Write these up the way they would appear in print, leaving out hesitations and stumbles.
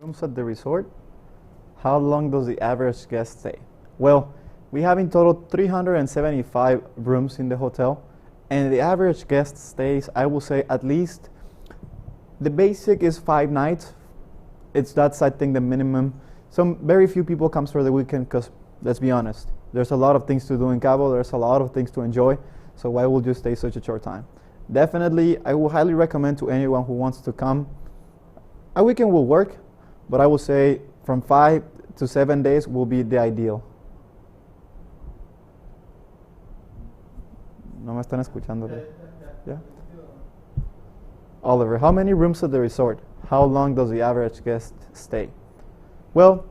rooms at the resort? How long does the average guest stay? Well, we have in total 375 rooms in the hotel, and the average guest stays, I will say, at least the basic is 5 nights. That's I think the minimum. Some very few people comes for the weekend because, let's be honest, there's a lot of things to do in Cabo. There's a lot of things to enjoy. So why would you stay such a short time? Definitely, I will highly recommend to anyone who wants to come. A weekend will work, but I will say from 5 to 7 days will be the ideal. No me están escuchando. Yeah. Oliver, how many rooms at the resort? How long does the average guest stay? Well,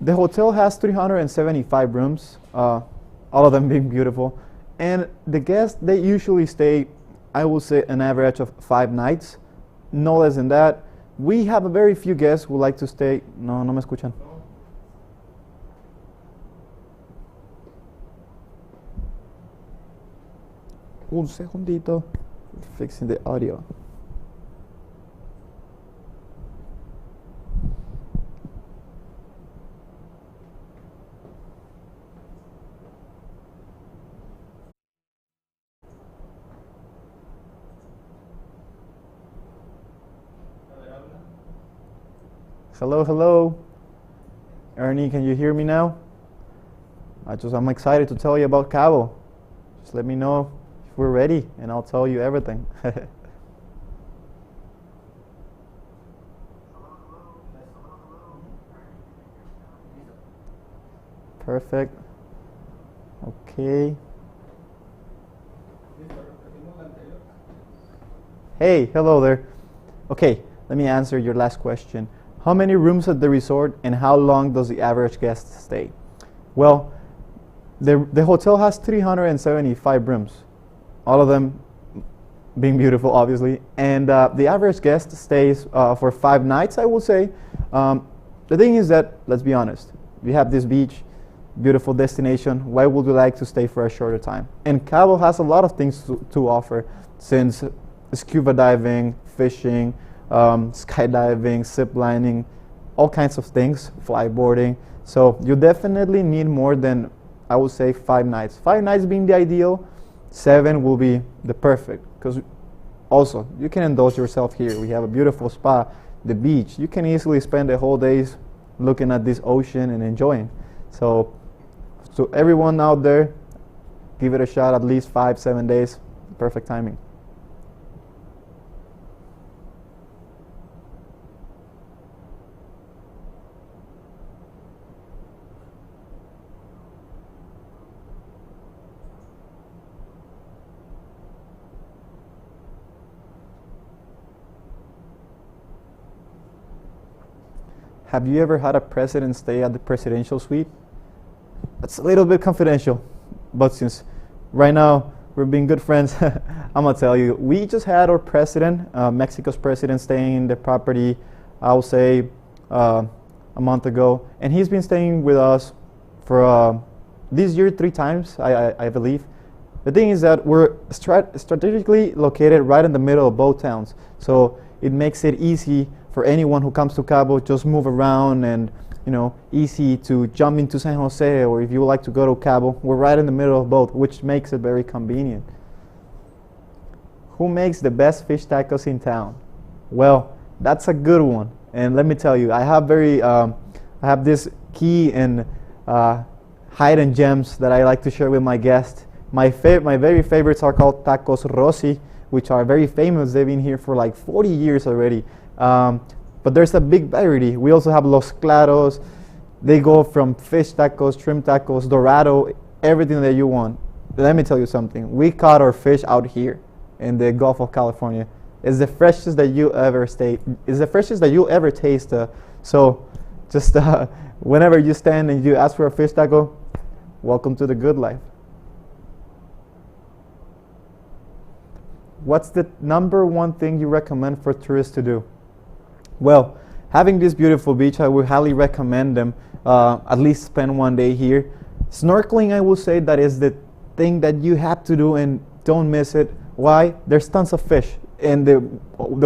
the hotel has 375 rooms, all of them being beautiful. And the guests, they usually stay, I will say, an average of 5 nights, no less than that. We have a very few guests who like to stay. No me escuchan. Un segundito. Fixing the audio. Hello. Ernie, can you hear me now? I'm excited to tell you about Cabo. Just let me know if we're ready and I'll tell you everything. Perfect. Okay. Hey, hello there. Okay, let me answer your last question. How many rooms at the resort and how long does the average guest stay? Well, the hotel has 375 rooms, all of them being beautiful, obviously. And the average guest stays for 5 nights, I will say. The thing is that, let's be honest, we have this beach, beautiful destination. Why would we like to stay for a shorter time? And Cabo has a lot of things to offer, since scuba diving, fishing, skydiving, zip lining, all kinds of things, flyboarding. So you definitely need more than, I would say, 5 nights. 5 nights being the ideal, 7 will be the perfect. Because also, you can indulge yourself here. We have a beautiful spa, the beach. You can easily spend the whole days looking at this ocean and enjoying. So everyone out there, give it a shot, at least 5-7 days, perfect timing. Have you ever had a president stay at the presidential suite? That's a little bit confidential, but since right now we're being good friends, I'm gonna tell you, we just had our president, Mexico's president, staying in the property, I will say a month ago, and he's been staying with us for this year 3 times, I believe. The thing is that we're strategically located right in the middle of both towns, so it makes it easy for anyone who comes to Cabo, just move around and, easy to jump into San Jose, or if you would like to go to Cabo, we're right in the middle of both, which makes it very convenient. Who makes the best fish tacos in town? Well, that's a good one. And let me tell you, I have this key and hidden gems that I like to share with my guests. My very favorites are called Tacos Rossi, which are very famous. They've been here for like 40 years already. But there's a big variety. We also have Los Claros. They go from fish tacos, shrimp tacos, dorado, everything that you want. Let me tell you something. We caught our fish out here in the Gulf of California. It's the freshest that you ever It's the freshest that you'll ever taste. So just whenever you stand and you ask for a fish taco, welcome to the good life. What's the number one thing you recommend for tourists to do? Well, having this beautiful beach, I would highly recommend them at least spend 1 day here. Snorkeling, I will say, that is the thing that you have to do and don't miss it. Why? There's tons of fish and the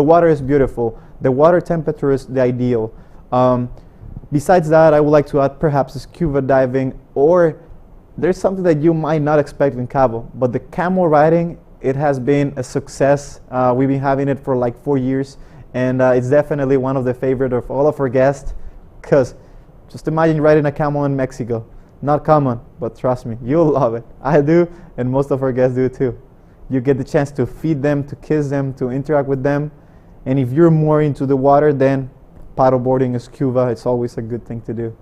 water is beautiful. The water temperature is the ideal. Um, Besides that, I would like to add perhaps scuba diving, or there's something that you might not expect in Cabo, but the camel riding, it has been a success. We've been having it for like 4 years, and it's definitely one of the favorite of all of our guests, because just imagine riding a camel in Mexico. Not common, but trust me, you'll love it. I do, and most of our guests do too. You get the chance to feed them, to kiss them, to interact with them, and if you're more into the water, then paddleboarding and scuba, it's always a good thing to do.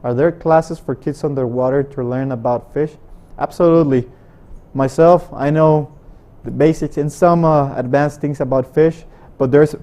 Are there classes for kids underwater to learn about fish? Absolutely. Myself, I know the basics and some advanced things about fish, but there's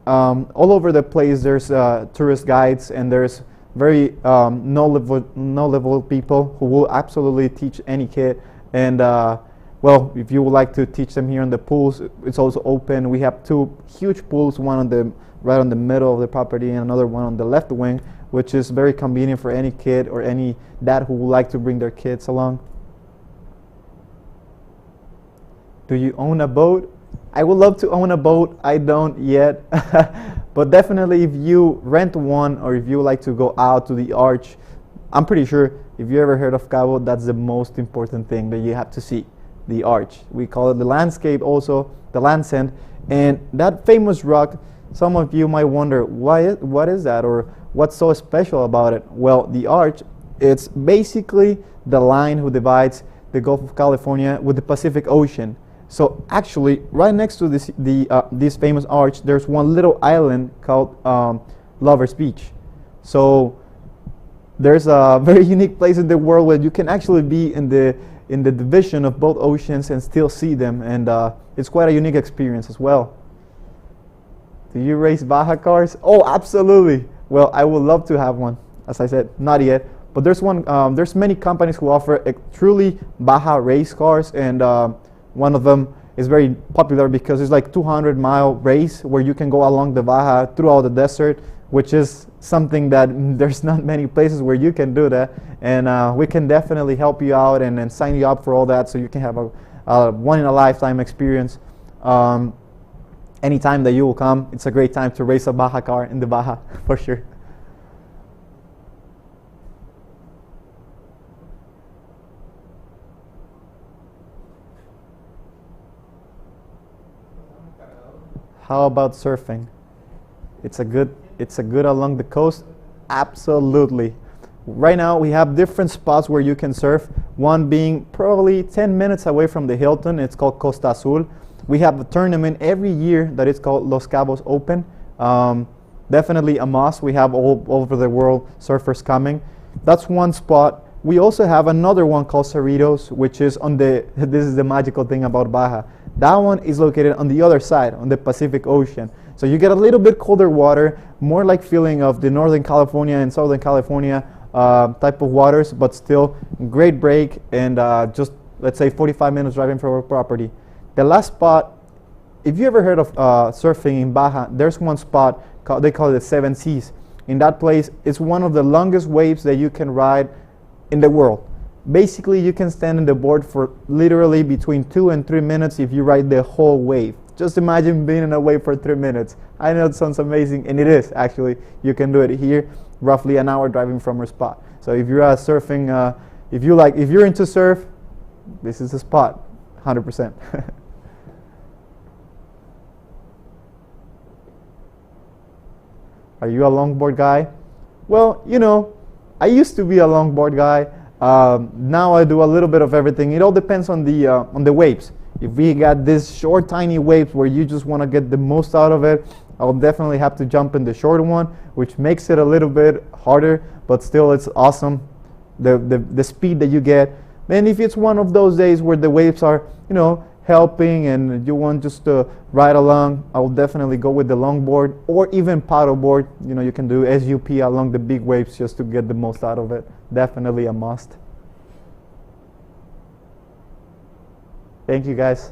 all over the place there's tourist guides, and there's very knowledgeable people who will absolutely teach any kid. And well, if you would like to teach them here in the pools, it's also open. We have two huge pools, one on the right on the middle of the property and another one on the left wing, which is very convenient for any kid or any dad who would like to bring their kids along. Do you own a boat? I would love to own a boat. I don't yet. But definitely if you rent one, or if you like to go out to the arch, I'm pretty sure if you ever heard of Cabo, that's the most important thing that you have to see, the arch. We call it the landscape, also the land's end. And that famous rock, some of you might wonder, what is that, or what's so special about it? Well, the arch, it's basically the line who divides the Gulf of California with the Pacific Ocean. So actually, right next to this famous arch, there's one little island called Lovers Beach. So there's a very unique place in the world where you can actually be in the division of both oceans and still see them, and it's quite a unique experience as well. Do you race Baja cars? Oh, absolutely. Well, I would love to have one. As I said, not yet, but there's one. There's many companies who offer truly Baja race cars, and one of them is very popular because it's like 200-mile race where you can go along the Baja throughout the desert, which is something that there's not many places where you can do that. And we can definitely help you out and sign you up for all that, so you can have a one-in-a-lifetime experience. Anytime that you will come, it's a great time to race a Baja car in the Baja, for sure. How about surfing? It's a good along the coast. Absolutely. Right now we have different spots where you can surf. One being probably 10 minutes away from the Hilton. It's called Costa Azul. We have a tournament every year that is called Los Cabos Open. Definitely a must. We have all over the world surfers coming. That's one spot. We also have another one called Cerritos, which is on the, this is the magical thing about Baja. That one is located on the other side, on the Pacific Ocean. So you get a little bit colder water, more like feeling of the Northern California and Southern California type of waters, but still great break, and just, let's say, 45 minutes driving from our property. The last spot, if you ever heard of surfing in Baja, there's one spot, they call it the Seven Seas. In that place, it's one of the longest waves that you can ride in the world. Basically, you can stand on the board for literally between 2 and 3 minutes if you ride the whole wave. Just imagine being in a wave for 3 minutes. I know it sounds amazing, and it is actually. You can do it here, roughly an hour driving from your spot. So if you're surfing, if you're into surf, this is the spot, 100%. Are you a longboard guy? Well, you know, I used to be a longboard guy. Now I do a little bit of everything. It all depends on the waves. If we got these short, tiny waves where you just want to get the most out of it, I'll definitely have to jump in the short one, which makes it a little bit harder, but still it's awesome, the speed that you get. And if it's one of those days where the waves are, you know, helping and you want just to ride along, I will definitely go with the longboard or even paddleboard. You know, you can do SUP along the big waves just to get the most out of it. Definitely a must. Thank you, guys.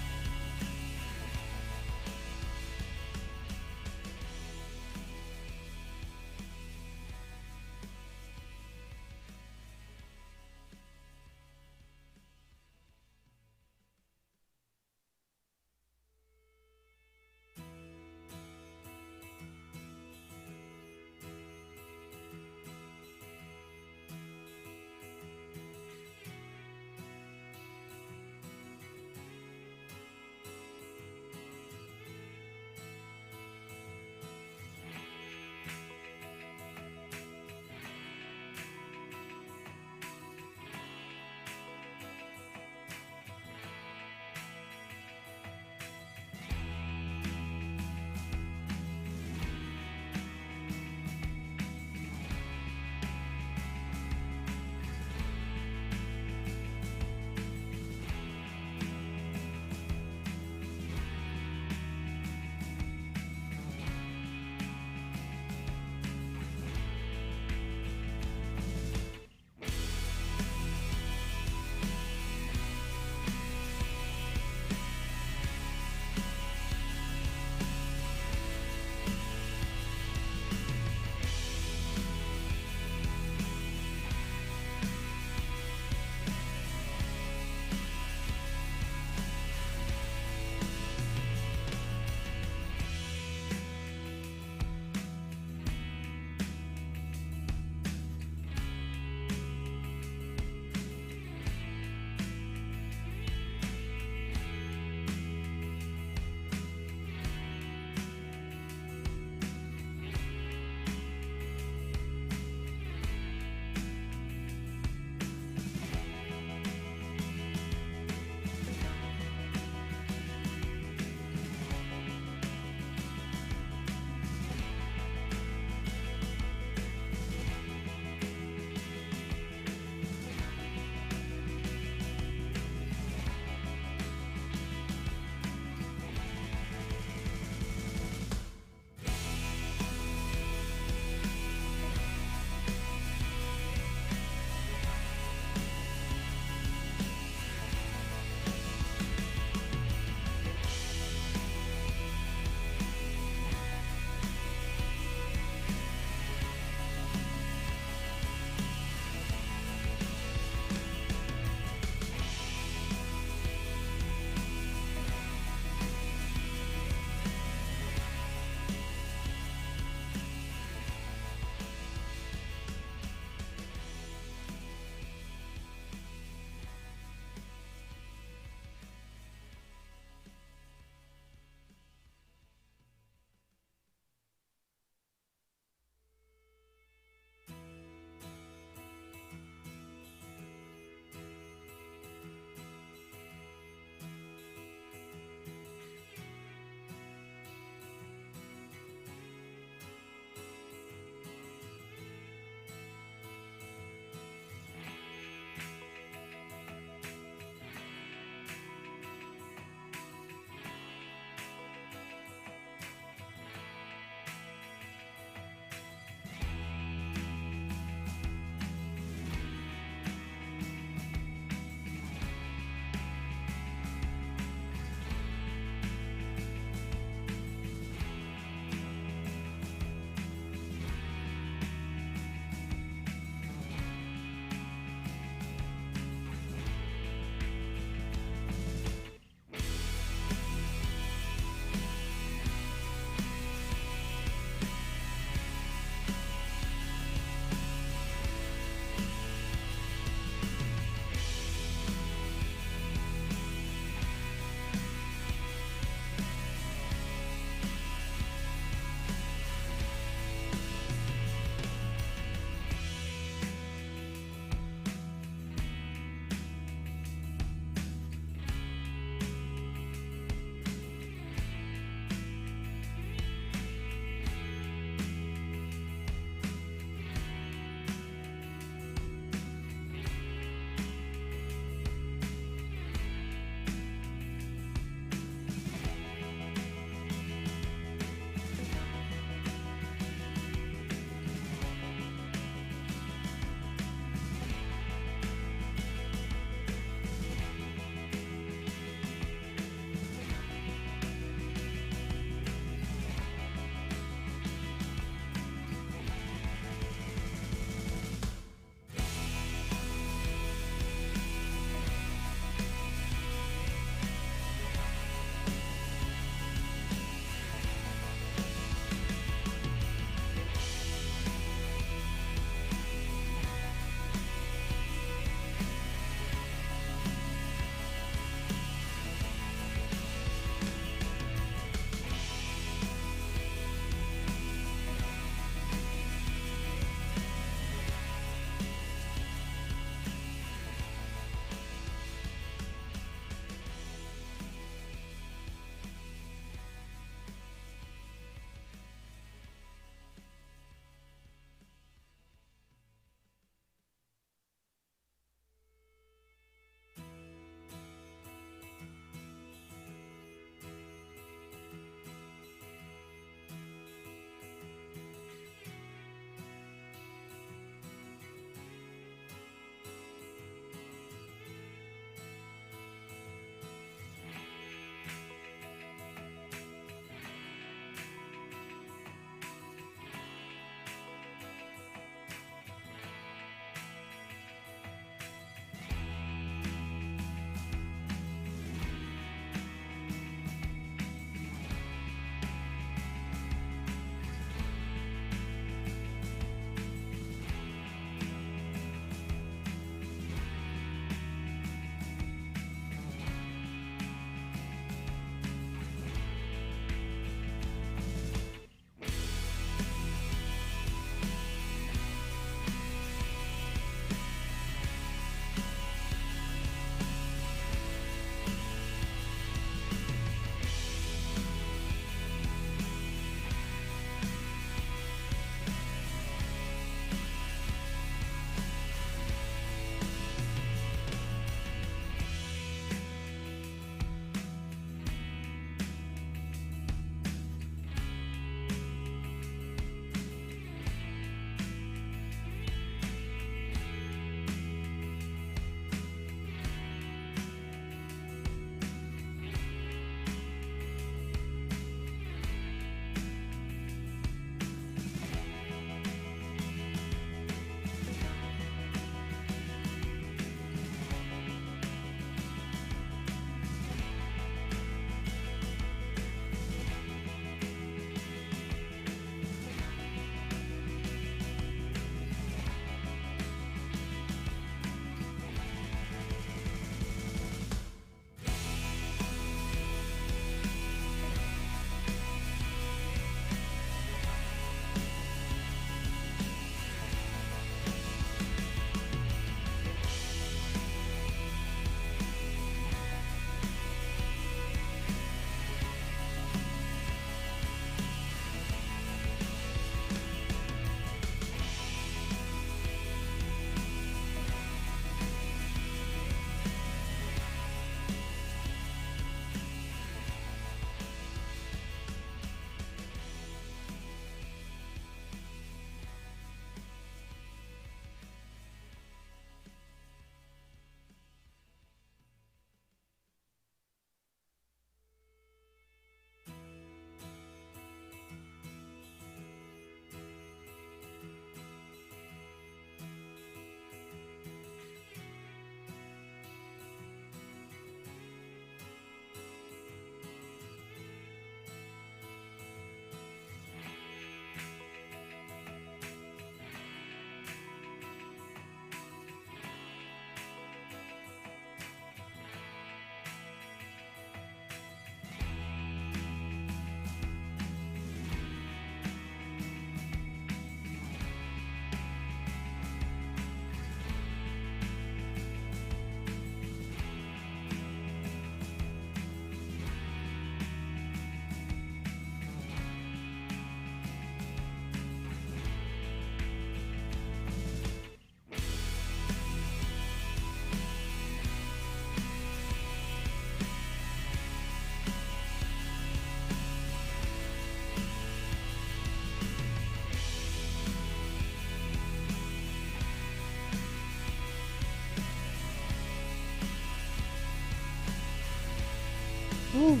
Woo.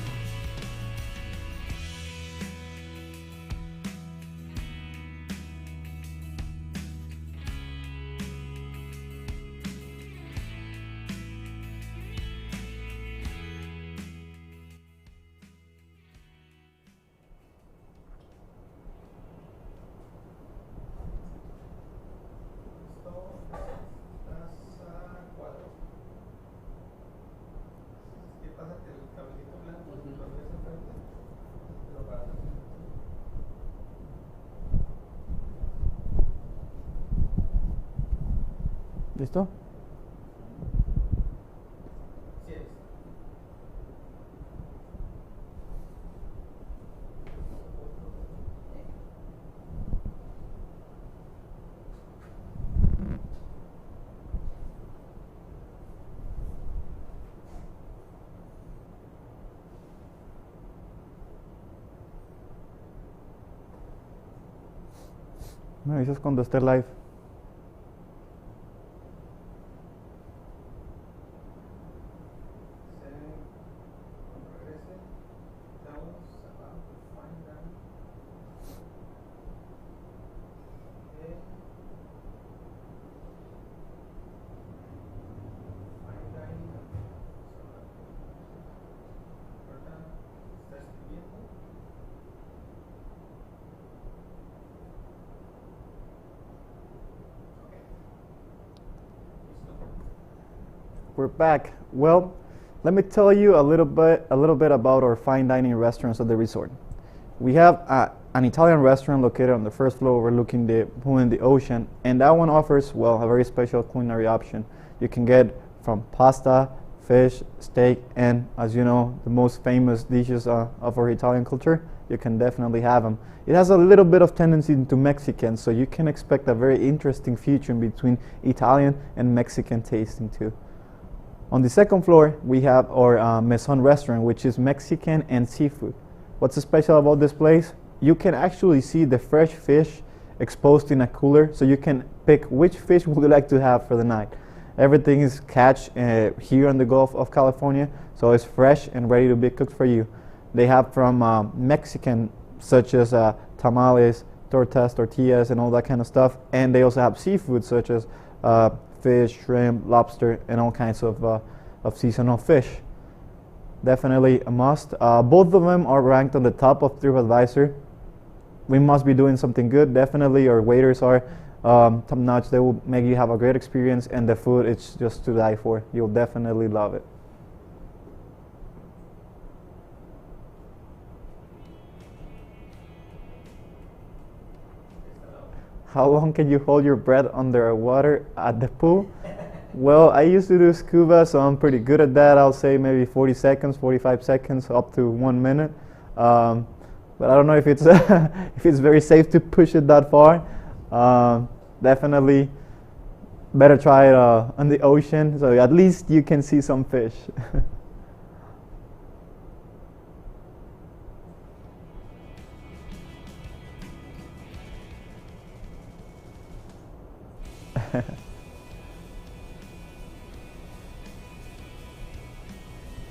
¿Listo? Me avisas cuando esté live. We're back. Well, let me tell you a little bit about our fine dining restaurants at the resort. We have an Italian restaurant located on the first floor overlooking the pool in the ocean, and that one offers, well, a very special culinary option. You can get from pasta, fish, steak, and as you know, the most famous dishes of our Italian culture. You can definitely have them. It has a little bit of tendency into Mexican, so you can expect a very interesting fusion between Italian and Mexican tasting too. On the second floor, we have our Maison restaurant, which is Mexican and seafood. What's special about this place? You can actually see the fresh fish exposed in a cooler, so you can pick which fish would you like to have for the night. Everything is catch here on the Gulf of California, so it's fresh and ready to be cooked for you. They have from Mexican, such as tamales, tortillas, and all that kind of stuff. And they also have seafood, such as fish, shrimp, lobster, and all kinds of seasonal fish. Definitely a must. Both of them are ranked on the top of TripAdvisor. We must be doing something good. Definitely our waiters are top notch. They will make you have a great experience, and the food it's just to die for. You'll definitely love it. How long can you hold your breath underwater at the pool? Well, I used to do scuba, so I'm pretty good at that. I'll say maybe 40 seconds, 45 seconds, up to 1 minute. But I don't know if it's if it's very safe to push it that far. Definitely better try it on the ocean, so at least you can see some fish.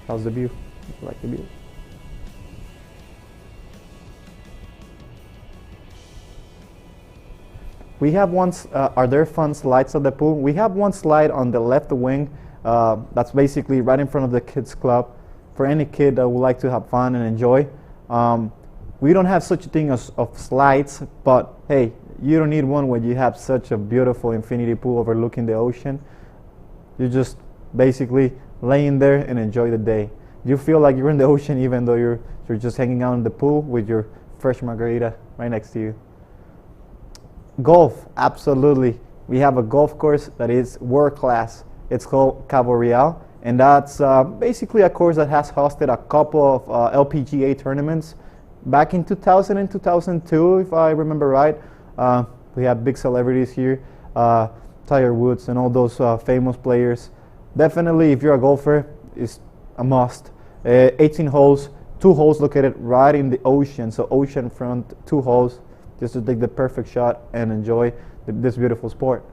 How's the view? You like the view? We have are there fun slides at the pool? We have one slide on the left wing. That's basically right in front of the kids club for any kid that would like to have fun and enjoy. We don't have such a thing as of slides, but hey, you don't need one when you have such a beautiful infinity pool overlooking the ocean. You just basically lay in there and enjoy the day. You feel like you're in the ocean even though you're just hanging out in the pool with your fresh margarita right next to you. Golf, absolutely. We have a golf course that is world class. It's called Cabo, and that's basically a course that has hosted a couple of LPGA tournaments back in 2000 and 2002, if I remember right. We have big celebrities here, Tiger Woods and all those famous players. Definitely, if you're a golfer, it's a must. 18 holes, 2 holes located right in the ocean, so ocean front, 2 holes, just to take the perfect shot and enjoy this beautiful sport.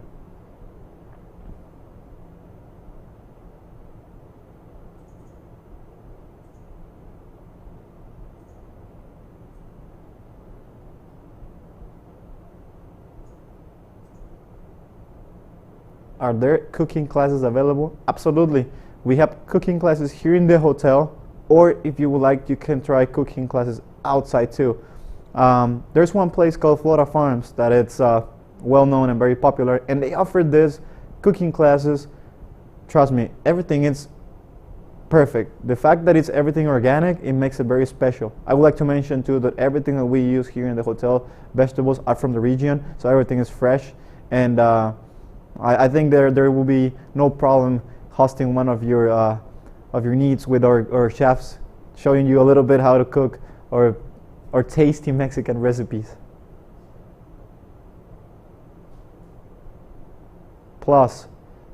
are there cooking classes available? Absolutely. We have cooking classes here in the hotel, or if you would like, you can try cooking classes outside too. There's one place called Flora Farms that it's well known and very popular, and they offer this cooking classes. Trust me, everything is perfect. The fact that it's everything organic, it makes it very special. I would like to mention too that everything that we use here in the hotel, vegetables are from the region, so everything is fresh. And I think there will be no problem hosting one of your needs with our chefs, showing you a little bit how to cook or tasty Mexican recipes. Plus,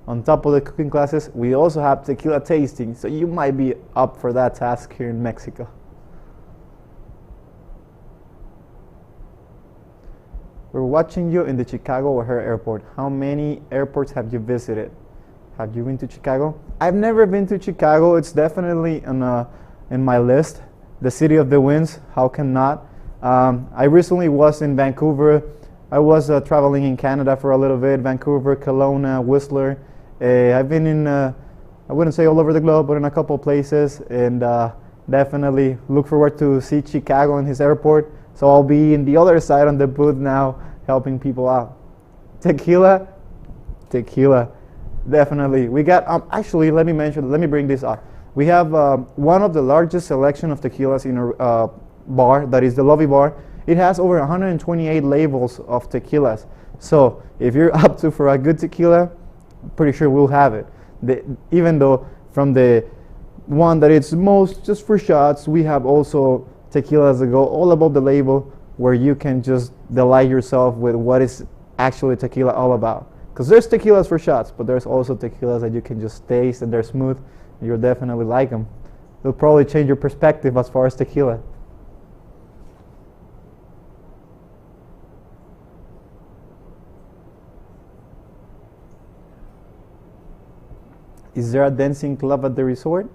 on top of the cooking classes, we also have tequila tasting, so you might be up for that task here in Mexico. We're watching you in the Chicago O'Hare Airport. How many airports have you visited? Have you been to Chicago? I've never been to Chicago. It's definitely in my list. The city of the winds, how can not? I recently was in Vancouver. I was traveling in Canada for a little bit, Vancouver, Kelowna, Whistler. I've been in, I wouldn't say all over the globe, but in a couple places, and definitely look forward to see Chicago and his airport. So I'll be in the other side on the booth now, helping people out. Tequila, definitely. We got, actually, let me bring this up. We have one of the largest selection of tequilas in our bar, that is the lobby bar. It has over 128 labels of tequilas. So if you're up for a good tequila, I'm pretty sure we'll have it. Even though from the one that it's most just for shots, we have also tequilas that go all above the label, where you can just delight yourself with what is actually tequila all about. Because there's tequilas for shots, but there's also tequilas that you can just taste and they're smooth. You'll definitely like them. They'll probably change your perspective as far as tequila. Is there a dancing club at the resort?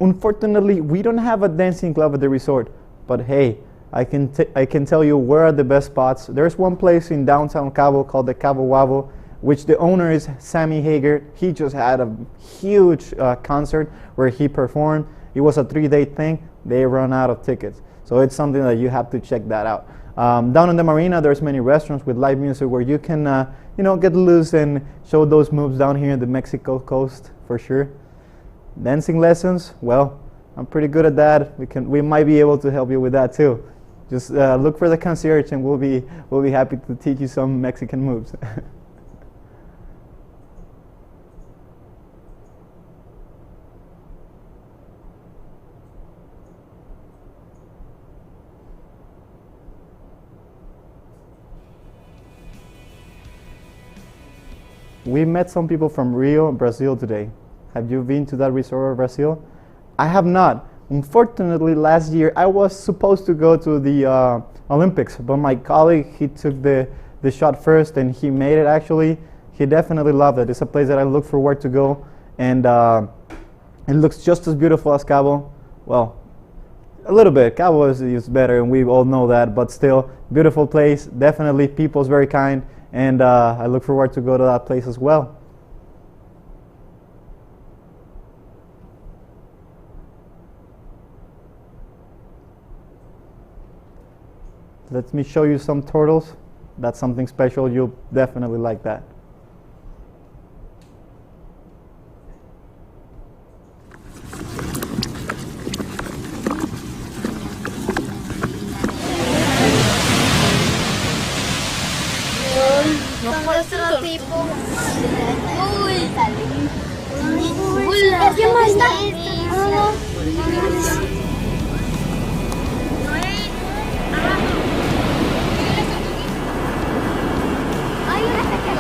Unfortunately, we don't have a dancing club at the resort. But hey, I can tell you where are the best spots. There's one place in downtown Cabo called the Cabo, which the owner is Sammy Hager. He just had a huge concert where he performed. It was a 3-day thing. They ran out of tickets. So it's something that you have to check that out. Down in the marina, there's many restaurants with live music where you can get loose and show those moves down here in the Mexico coast for sure. Dancing lessons, well, I'm pretty good at that. We might be able to help you with that too. Just look for the concierge and we'll be happy to teach you some Mexican moves. We met some people from Rio, Brazil today. Have you been to that resort of Brazil? I have not. Unfortunately, last year I was supposed to go to the Olympics, but my colleague, he took the shot first and he made it actually. He definitely loved it. It's a place that I look forward to go, and it looks just as beautiful as Cabo. Well, a little bit. Cabo is better and we all know that, but still, beautiful place. Definitely, people's very kind. And I look forward to go to that place as well. Let me show you some turtles. That's something special. You'll definitely like that. Nuestro tipo. Uy. Uy. ¿Qué más está? Hay una sección.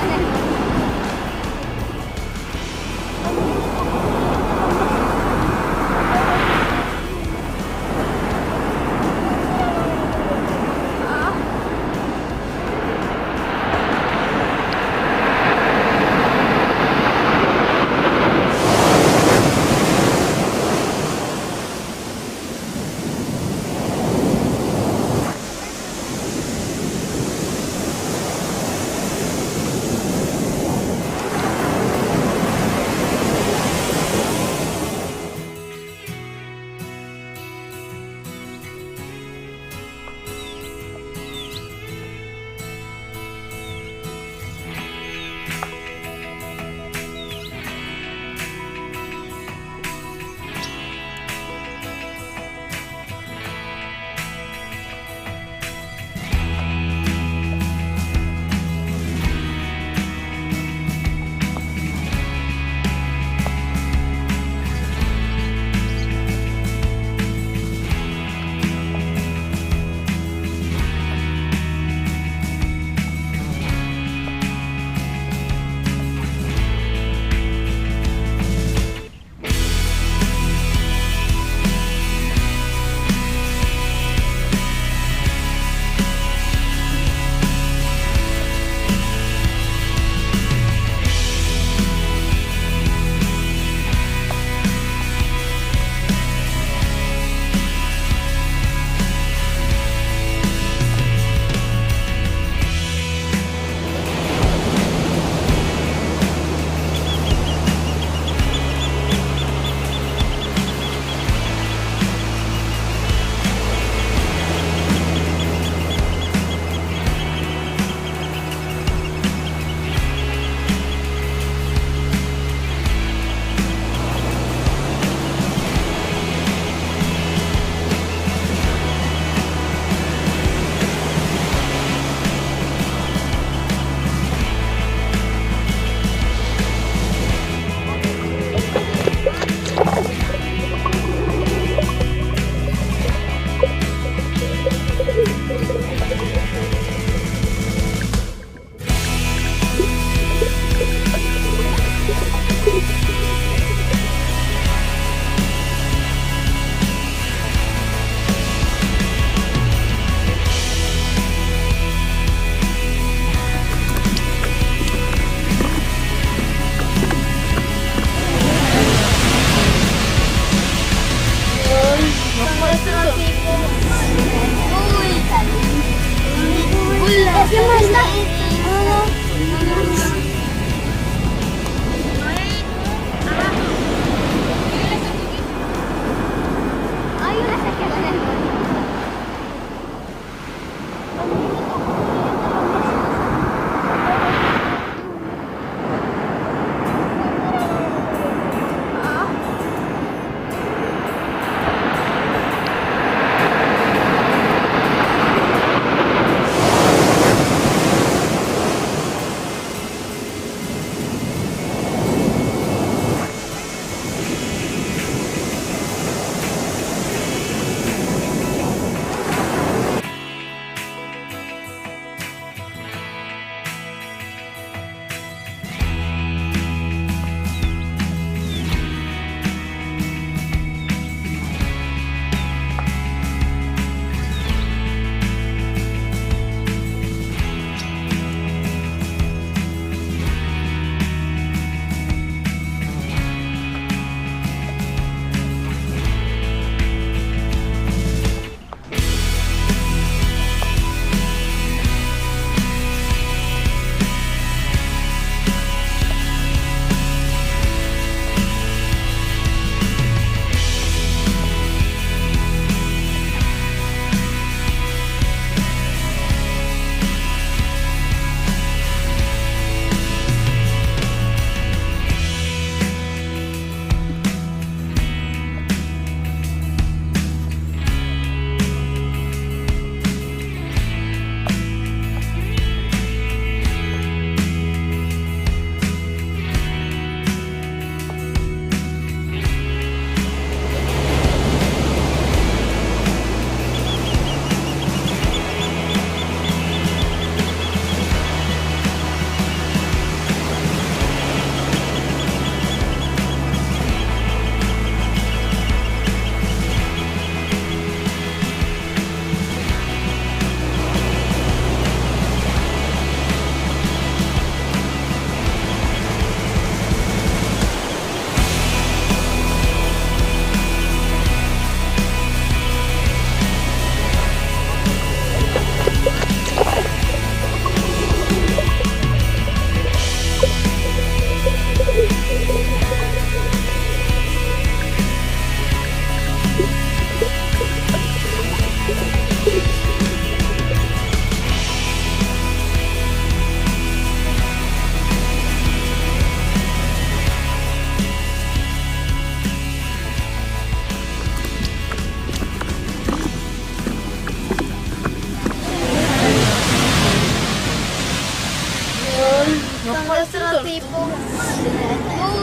Son otro tipo.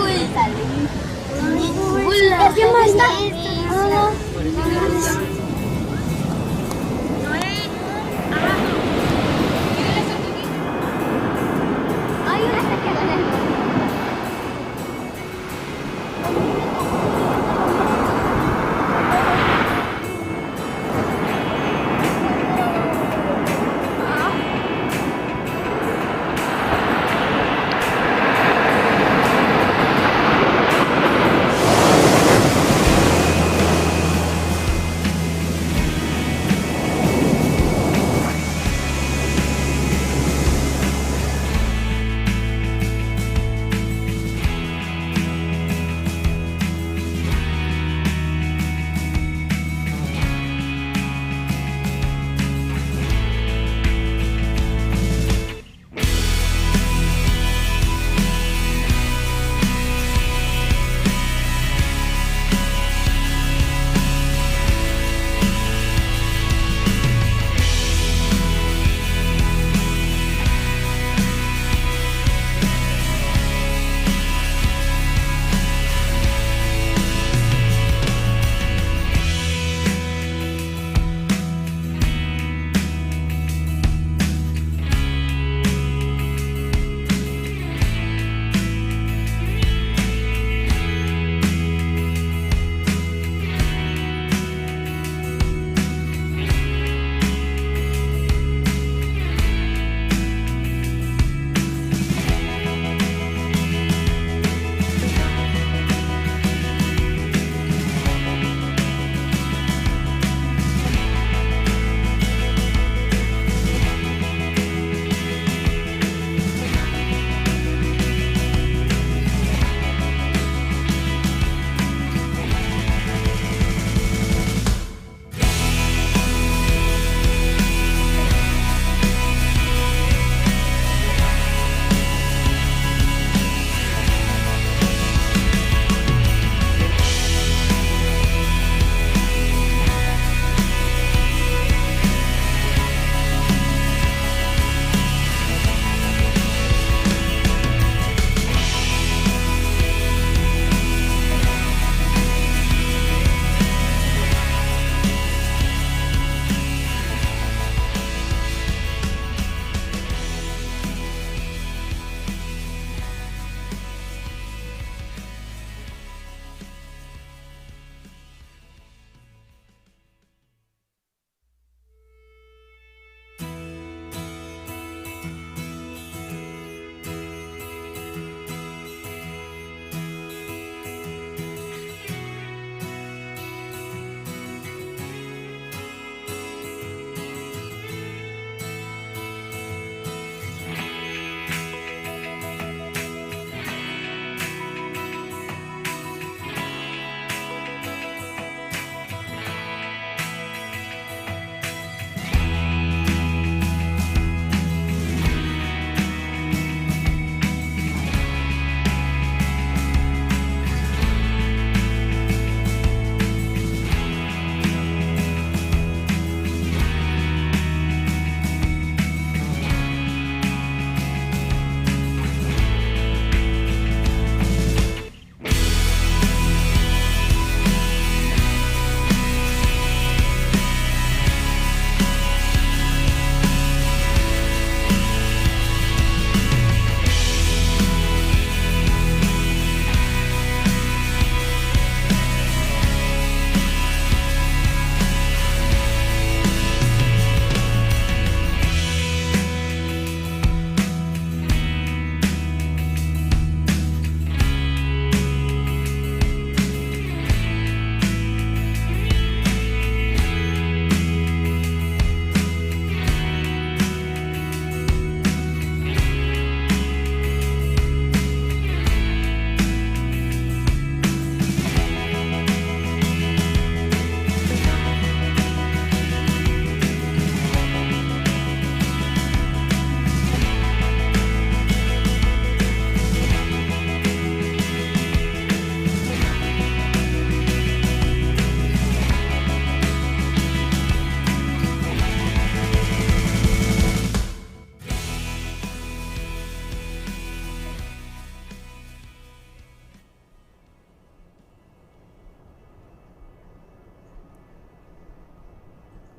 Uy. Uy, ¿qué más está? Hay una saquera de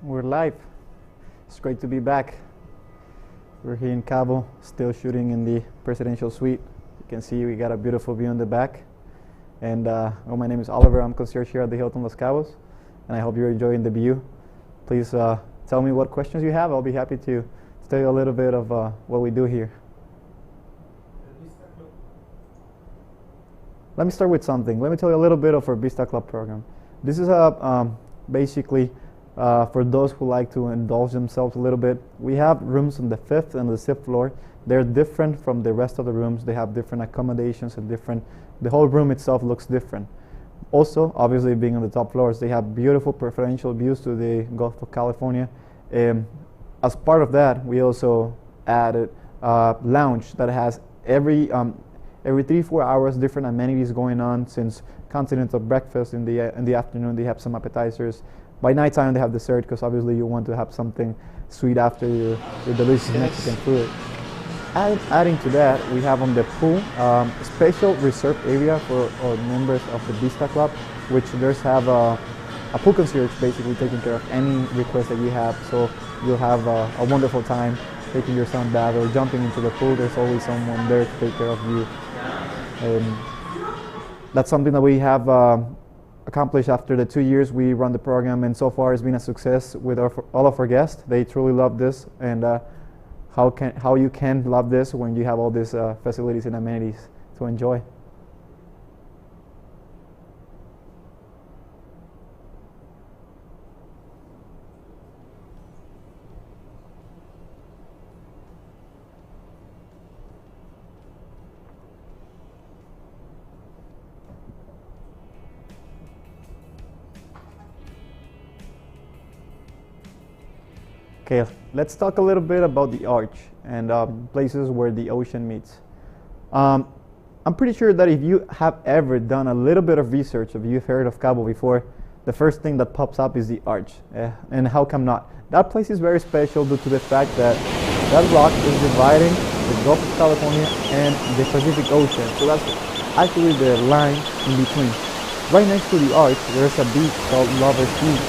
We're live. It's great to be back. We're here in Cabo, still shooting in the presidential suite. You can see we got a beautiful view in the back. And well, my name is Oliver. I'm concierge here at the Hilton Los Cabos, and I hope you're enjoying the view. Please tell me what questions you have. I'll be happy to tell you a little bit of what we do here. Let me start with something. Let me tell you a little bit of our Vista Club program. This is basically for those who like to indulge themselves a little bit. We have rooms on the 5th and the 6th floor. They're different from the rest of the rooms. They have different accommodations and the whole room itself looks different. Also, obviously being on the top floors, they have beautiful preferential views to the Gulf of California. As part of that, we also added a lounge that has every 3-4 hours different amenities going on, since continental breakfast in the afternoon. They have some appetizers. By nighttime they have dessert, because obviously you want to have something sweet after your delicious Mexican food. Adding to that, we have on the pool special reserved area for our members of the Vista Club, which there's have a pool concierge basically taking care of any request that you have. So you'll have a wonderful time taking your sun bath or jumping into the pool. There's always someone there to take care of you. That's something that we have accomplished after the 2 years we run the program, and so far it's been a success with all of our guests. They truly love this, and how you can love this when you have all these facilities and amenities to enjoy. Okay, let's talk a little bit about the arch and places where the ocean meets. I'm pretty sure that if you have ever done a little bit of research, if you've heard of Cabo before, the first thing that pops up is the arch. And how come not? That place is very special due to the fact that that rock is dividing the Gulf of California and the Pacific Ocean. So that's actually the line in between. Right next to the arch, there's a beach called Lover's Beach.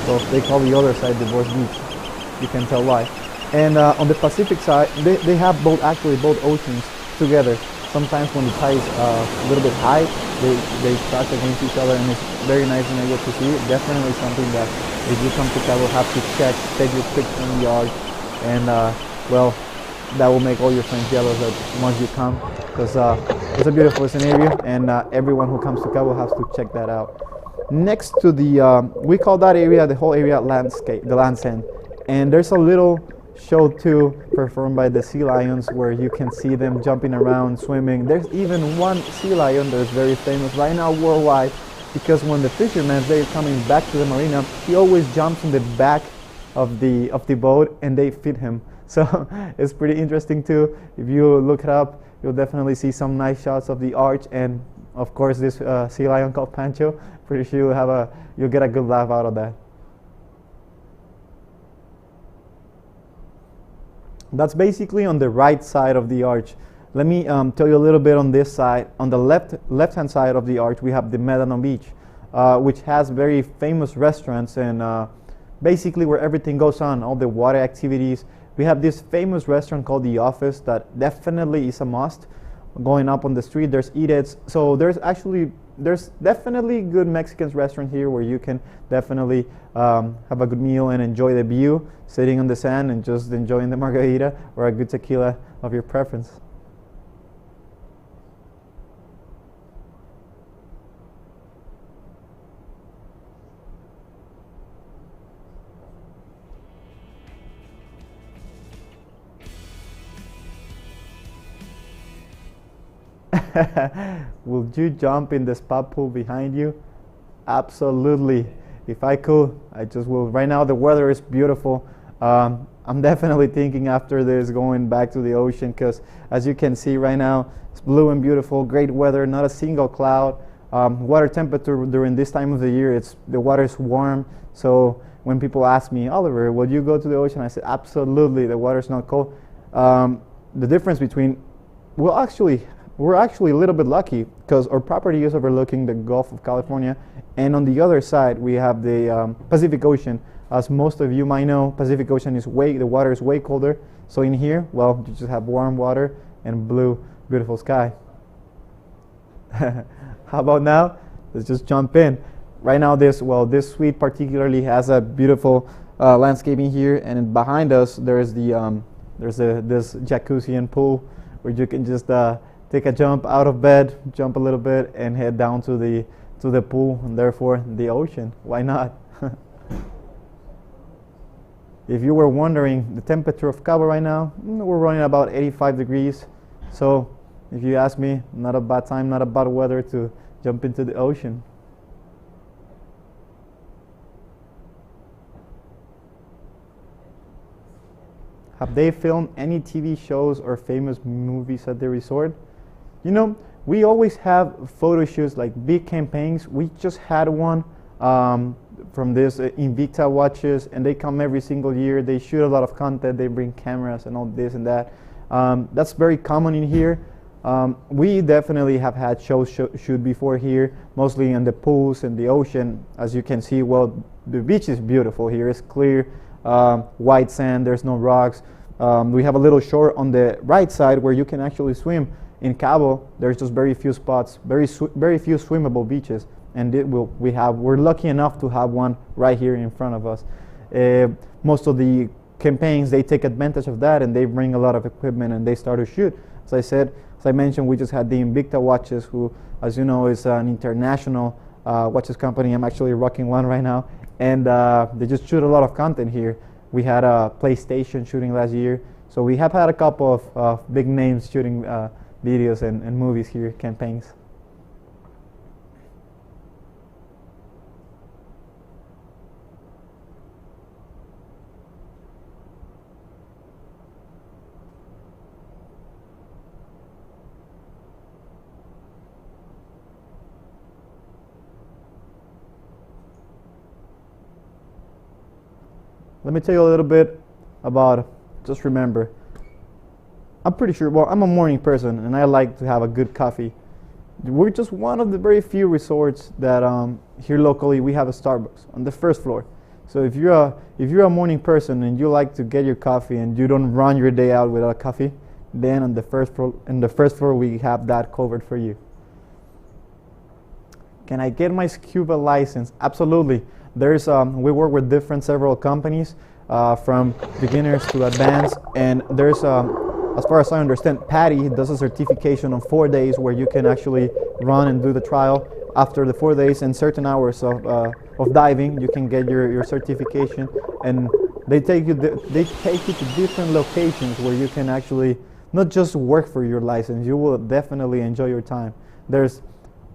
So they call the other side Divorce Beach. You can tell why. And on the Pacific side, they have both oceans together. Sometimes when the tide is a little bit high, they crash against each other, and it's very nice when I get to see it. Definitely something that if you come to Cabo, have to check, take your picture in the arch, and well, that will make all your friends jealous once you come, because it's a beautiful scenario, and everyone who comes to Cabo has to check that out. Next to the, we call that area, the whole area, landscape, the Land's End. And there's a little show too performed by the sea lions where you can see them jumping around, swimming. There's even one sea lion that's very famous right now worldwide, because when the fishermen, they're coming back to the marina, he always jumps in the back of the boat and they feed him. So it's pretty interesting too. If you look it up, you'll definitely see some nice shots of the arch, and of course this sea lion called Pancho. Pretty sure you'll get a good laugh out of that. That's basically on the right side of the arch. Let me tell you a little bit on this side. On the left-hand side of the arch, we have the Madonna Beach, which has very famous restaurants and basically where everything goes on, all the water activities. We have this famous restaurant called The Office that definitely is a must. Going up on the street, there's Eat-Its. So there's definitely good Mexican restaurant here where you can definitely have a good meal and enjoy the view, sitting on the sand and just enjoying the margarita or a good tequila of your preference. Will you jump in the spa pool behind you? Absolutely. If I could, I just will. Right now the weather is beautiful. I'm definitely thinking after this going back to the ocean, because as you can see right now, it's blue and beautiful, great weather, not a single cloud. Water temperature during this time of the year, the water is warm. So when people ask me, Oliver, will you go to the ocean? I said, absolutely, the water's not cold. The difference between, we're actually a little bit lucky because our property is overlooking the Gulf of California, and on the other side we have the Pacific Ocean. As most of you might know, Pacific Ocean the water is way colder. So in here, well, you just have warm water and blue, beautiful sky. How about now? Let's just jump in. Right now, this suite particularly has a beautiful landscaping here, and behind us there's this jacuzzi and pool where you can just take a jump out of bed, jump a little bit, and head down to the pool, and therefore the ocean. Why not? If you were wondering, the temperature of Cabo right now, we're running about 85 degrees. So if you ask me, not a bad time, not a bad weather to jump into the ocean. Have they filmed any TV shows or famous movies at the resort? You know, we always have photo shoots, like big campaigns. We just had one from this Invicta watches, and they come every single year. They shoot a lot of content. They bring cameras and all this and that. That's very common in here. We definitely have had shows shoot before here, mostly in the pools and the ocean. As you can see, well, the beach is beautiful here. It's clear, white sand. There's no rocks. We have a little shore on the right side where you can actually swim. In Cabo, there's just very few spots, very few swimmable beaches, and we're lucky enough to have one right here in front of us. Most of the campaigns, they take advantage of that, and they bring a lot of equipment and they start to shoot. As I mentioned, we just had the Invicta watches, who, as you know, is an international watches company. I'm actually rocking one right now, and they just shoot a lot of content here. We had a PlayStation shooting last year, so we have had a couple of big names shooting videos and movies here, campaigns. Let me tell you a little bit about, just remember, I'm pretty sure, well, I'm a morning person and I like to have a good coffee. We're just one of the very few resorts that here locally we have a Starbucks on the first floor. So if you're a morning person and you like to get your coffee and you don't run your day out without a coffee, then on the first floor we have that covered for you. Can I get my scuba license? Absolutely. There's we work with several companies from beginners to advanced, and there's as far as I understand, Patty does a certification on 4 days where you can actually run and do the trial. After the 4 days and certain hours of diving, you can get your certification, and they take you to different locations where you can actually not just work for your license. You will definitely enjoy your time. There's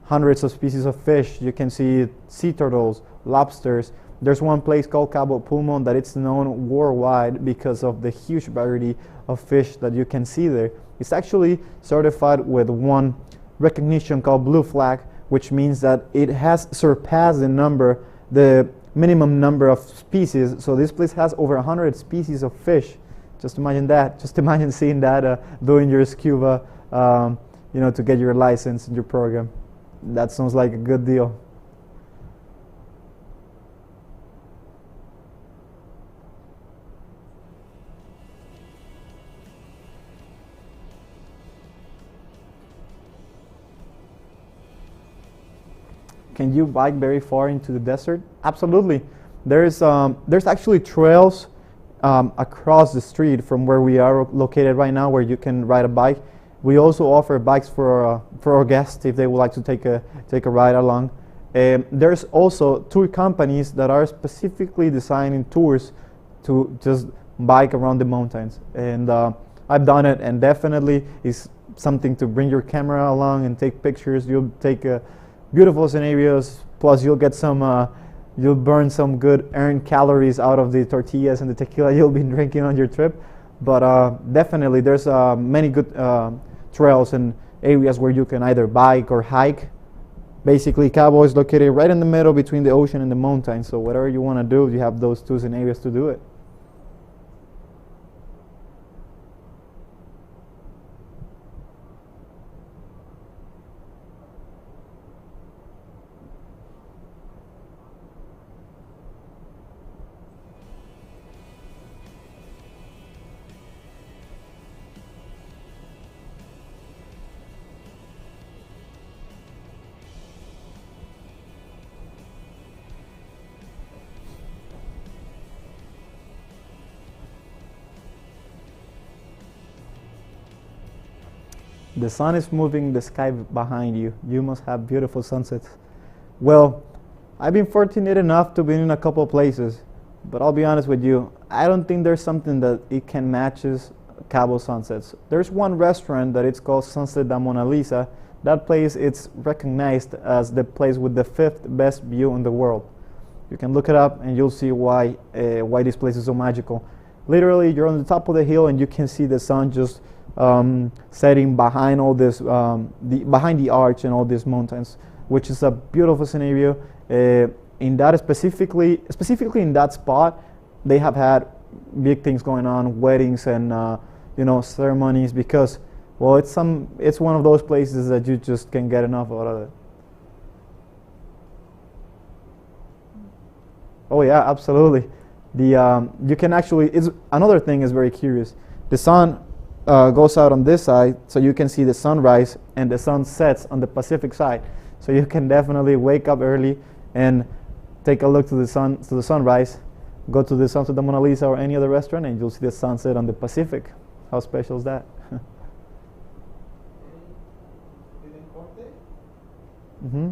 hundreds of species of fish. You can see sea turtles, lobsters. There's one place called Cabo Pulmon that it's known worldwide because of the huge variety of fish that you can see there. It's actually certified with one recognition called Blue Flag, which means that it has surpassed the minimum number of species. So this place has over 100 species of fish. Just imagine that. Just imagine seeing that doing your scuba, to get your license in your program. That sounds like a good deal. Can you bike very far into the desert? Absolutely. There's actually trails across the street from where we are located right now, where you can ride a bike. We also offer bikes for our guests if they would like to take a ride along. There's also tour companies that are specifically designing tours to just bike around the mountains, and I've done it, and definitely is something to bring your camera along and take pictures. You'll take beautiful scenarios, plus you'll get you'll burn some good earned calories out of the tortillas and the tequila you'll be drinking on your trip. But definitely there's many good trails and areas where you can either bike or hike. Basically, Cabo is located right in the middle between the ocean and the mountains, so whatever you want to do, you have those tools and areas to do it. The sun is moving the sky behind you. You must have beautiful sunsets. Well, I've been fortunate enough to be in a couple of places, but I'll be honest with you, I don't think there's something that it can matches Cabo sunsets. There's one restaurant that it's called Sunset da Mona Lisa. That place, it's recognized as the place with the 5th best view in the world. You can look it up and you'll see why this place is so magical. Literally, you're on the top of the hill and you can see the sun just setting behind all this, behind the arch and all these mountains, which is a beautiful scenario. In that specifically in that spot, they have had big things going on, weddings and ceremonies, because well, it's one of those places that you just can't get enough out of it. Oh yeah, absolutely. You can actually. It's another thing is very curious. The sun goes out on this side, so you can see the sunrise, and the sun sets on the Pacific side. So you can definitely wake up early and take a look to the sunrise. Go to the Sunset de Mona Lisa or any other restaurant, and you'll see the sunset on the Pacific. How special is that? Mm-hmm.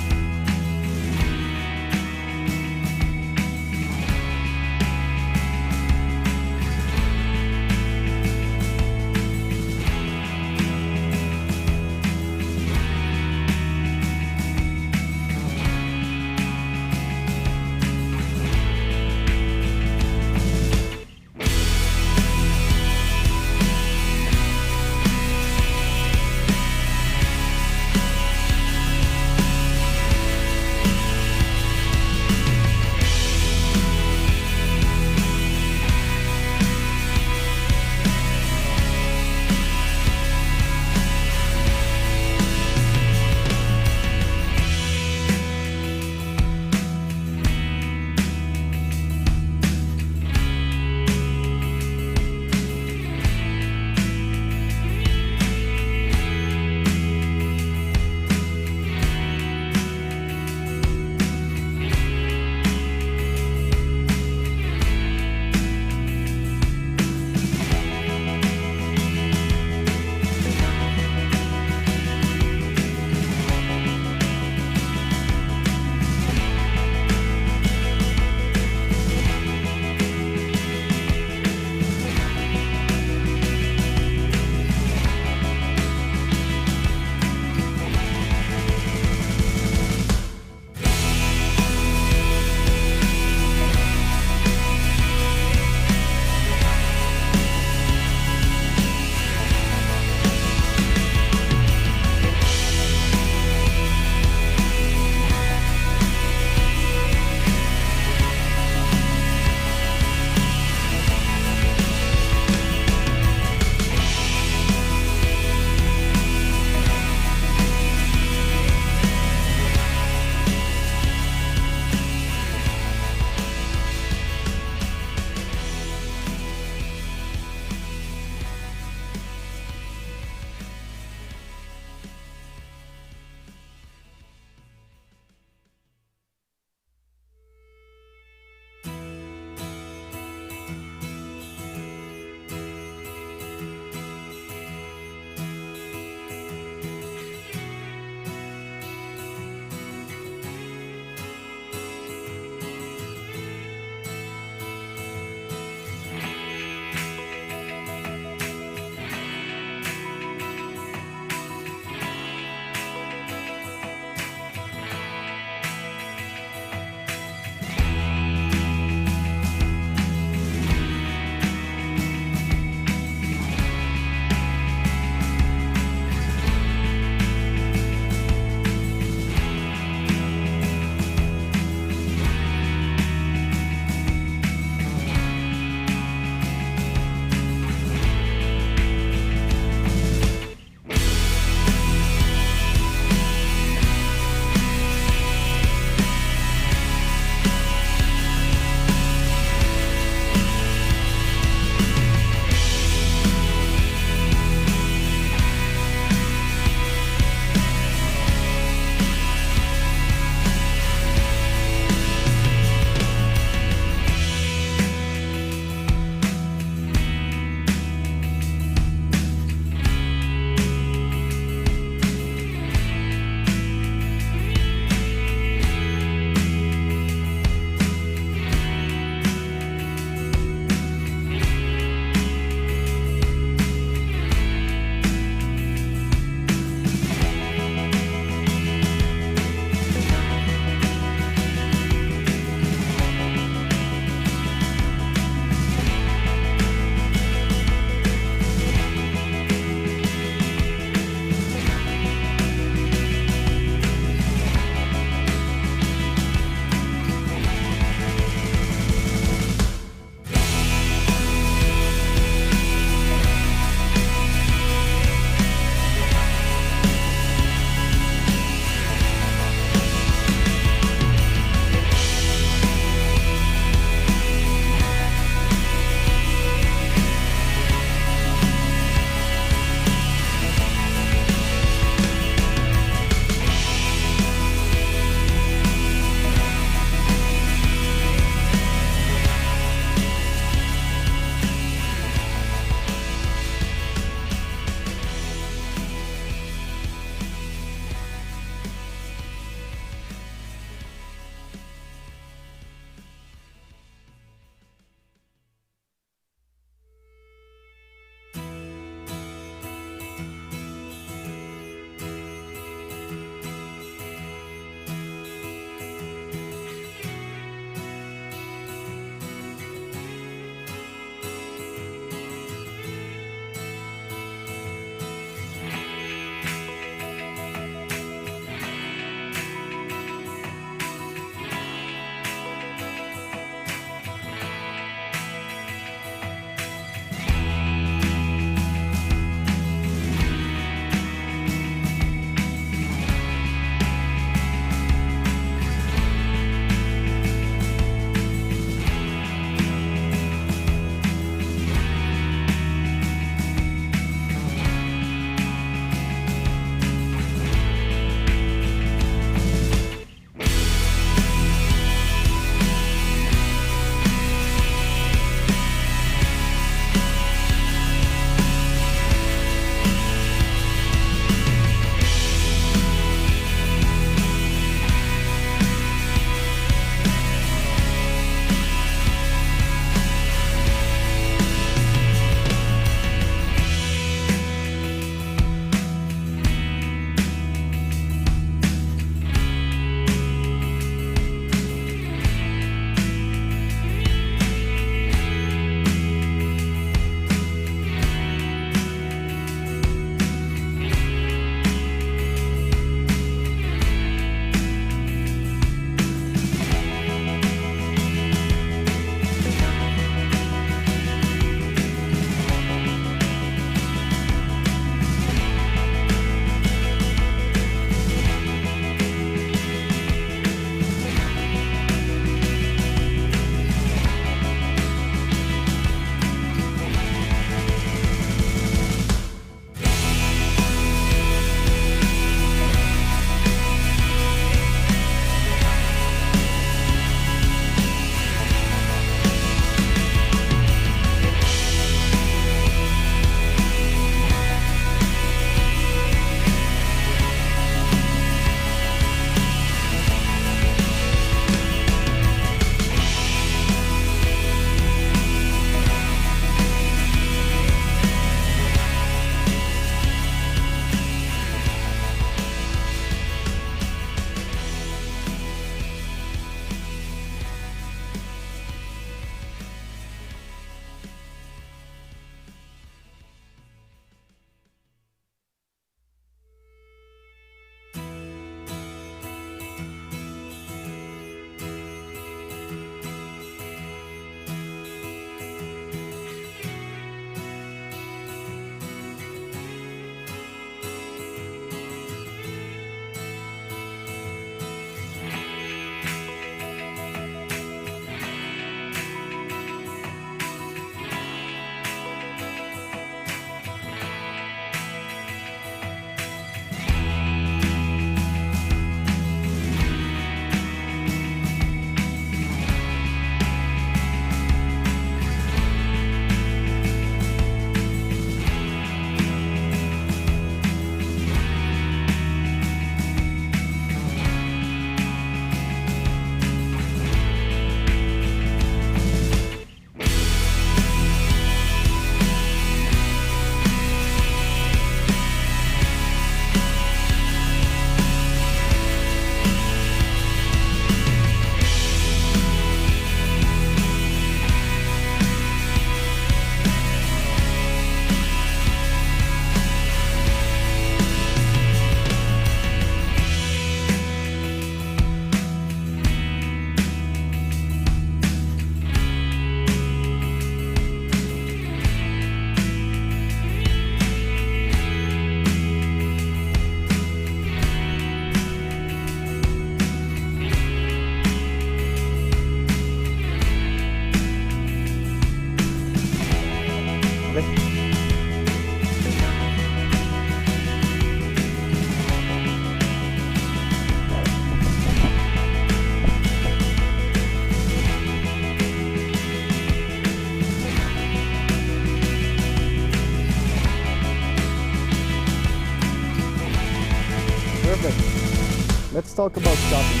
let's talk about shopping.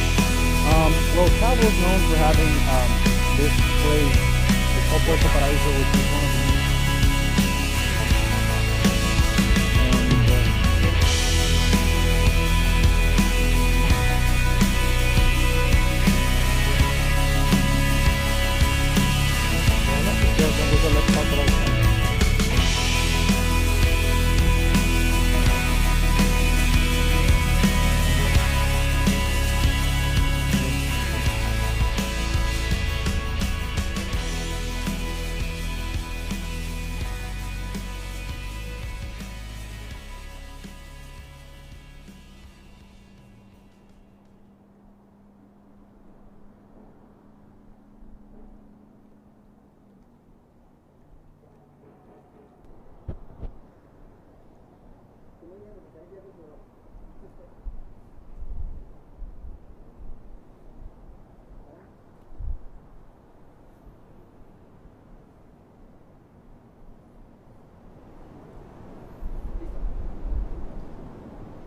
Well, Cabo is known for having this place, it's called Puerto Paraíso, which is one of the let's talk about shopping.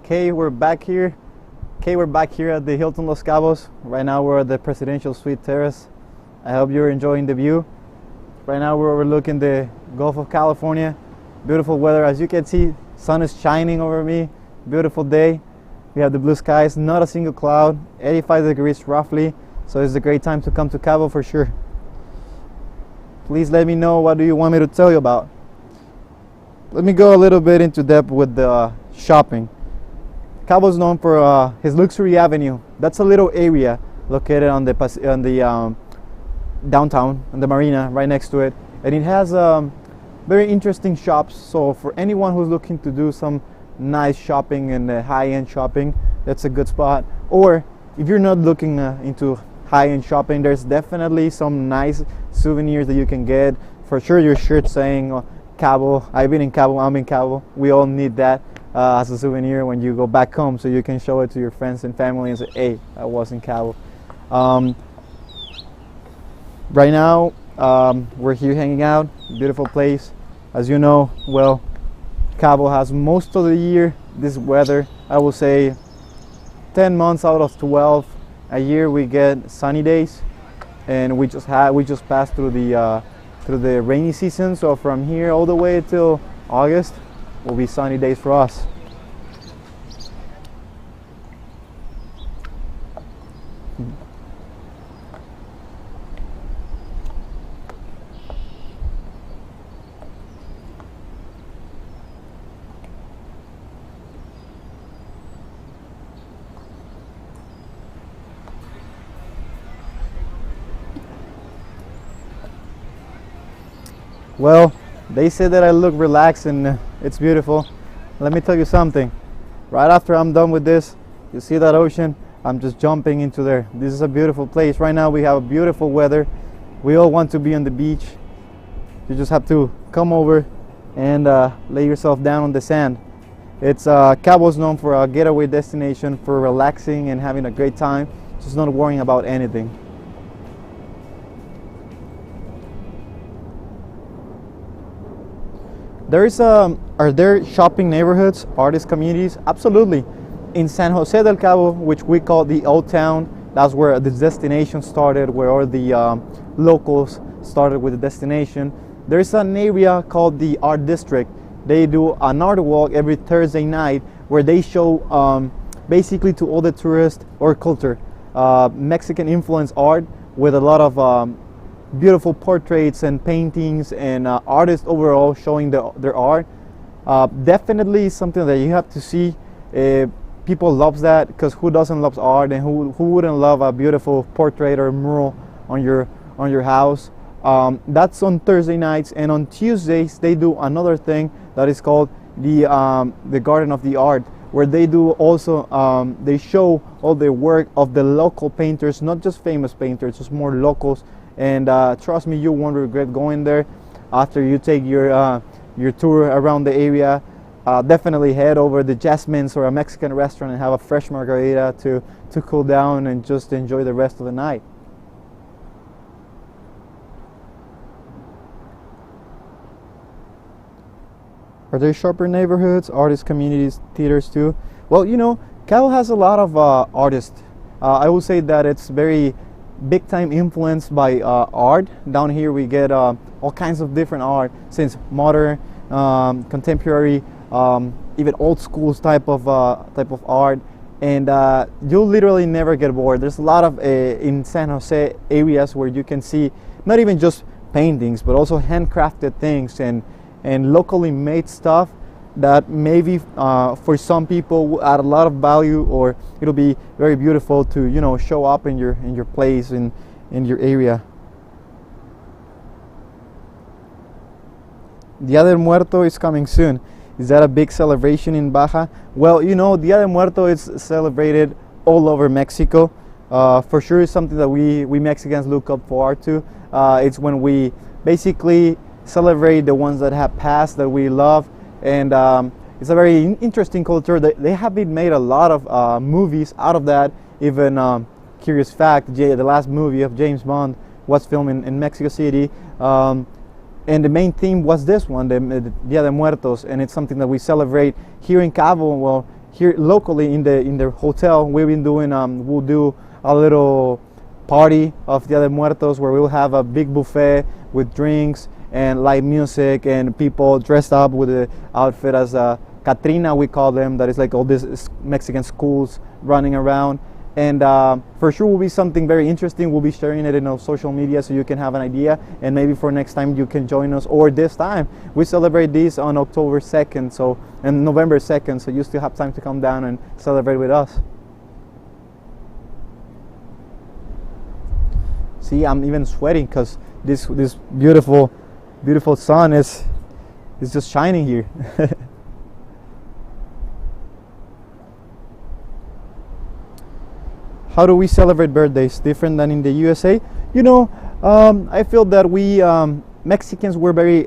Okay, we're back here. We're back here at the Hilton Los Cabos. Right now we're at the Presidential Suite Terrace. I hope you're enjoying the view. Right now we're overlooking the Gulf of California. Beautiful weather, as you can see. Sun is shining over me. Beautiful day. We have the blue skies, not a single cloud. 85 degrees roughly. So it's a great time to come to Cabo for sure. Please let me know, what do you want me to tell you about? Let me go a little bit into depth with the shopping. Cabo is known for his luxury avenue. That's a little area located on the downtown, on the marina, right next to it, and it has very interesting shops. So for anyone who's looking to do some nice shopping and high-end shopping, that's a good spot. Or if you're not looking into high-end shopping, there's definitely some nice souvenirs that you can get. For sure, your shirt saying Cabo, I've been in Cabo, I'm in Cabo. We all need that. As a souvenir when you go back home, so you can show it to your friends and family and say, hey, I was in Cabo. Right now we're here hanging out, beautiful place. As you know, well, Cabo has most of the year this weather. I will say 10 months out of 12 a year we get sunny days, and we just passed through the rainy season. So from here all the way till August will be sunny days for us. Well, they say that I look relaxed and it's beautiful. Let me tell you something. Right after I'm done with this, you see that ocean? I'm just jumping into there. This is a beautiful place. Right now we have beautiful weather. We all want to be on the beach. You just have to come over and lay yourself down on the sand. It's Cabo's known for a getaway destination for relaxing and having a great time, just not worrying about anything. Are there shopping neighborhoods, artist communities? Absolutely. In San Jose del Cabo, which we call the Old Town, that's where the destination started, where all the locals started with the destination. There's an area called the Art District. They do an art walk every Thursday night where they show basically to all the tourists or culture, Mexican influence art with a lot of beautiful portraits and paintings and artists overall showing their art. Definitely something that you have to see. People love that, because who doesn't love art, and who wouldn't love a beautiful portrait or mural on your house? That's on Thursday nights, and on Tuesdays they do another thing that is called the Garden of the Art, where they do also they show all the work of the local painters, not just famous painters, just more locals. And trust me, you won't regret going there after you take your tour around the area. Definitely head over to Jasmine's or a Mexican restaurant and have a fresh margarita to cool down and just enjoy the rest of the night. Are there shopper neighborhoods, artist communities, theaters too? Well, you know, Cabo has a lot of artists. I would say that it's very big time influenced by art. Down here we get all kinds of different art, since modern, contemporary, even old schools type of art, and you'll literally never get bored. There's a lot of in San Jose areas where you can see not even just paintings, but also handcrafted things and locally made stuff that maybe for some people will add a lot of value, or it'll be very beautiful to, you know, show up in your place, in your area. Dia del Muerto is coming soon. Is that a big celebration in Baja? Well, you know, Dia del Muerto is celebrated all over Mexico. For sure, it's something that we Mexicans look up forward to. It's when we basically celebrate the ones that have passed, that we love. And it's a very interesting culture. They have been made a lot of movies out of that. Even curious fact, the last movie of James Bond was filmed in Mexico City. And the main theme was this one, the Dia de Muertos, and it's something that we celebrate here in Cabo. Well, here locally in the hotel, we've been doing. We'll do a little party of Dia de Muertos where we'll have a big buffet with drinks and live music and people dressed up with the outfit as Catrina, we call them. That is like all these Mexican schools running around. And for sure will be something very interesting. We'll be sharing it in our social media so you can have an idea, and maybe for next time you can join us. Or this time we celebrate this on October 2nd, so and November 2nd, so you still have time to come down and celebrate with us. See, I'm even sweating because this beautiful sun is just shining here. How do we celebrate birthdays different than in the USA? You know, I feel that we Mexicans, we're very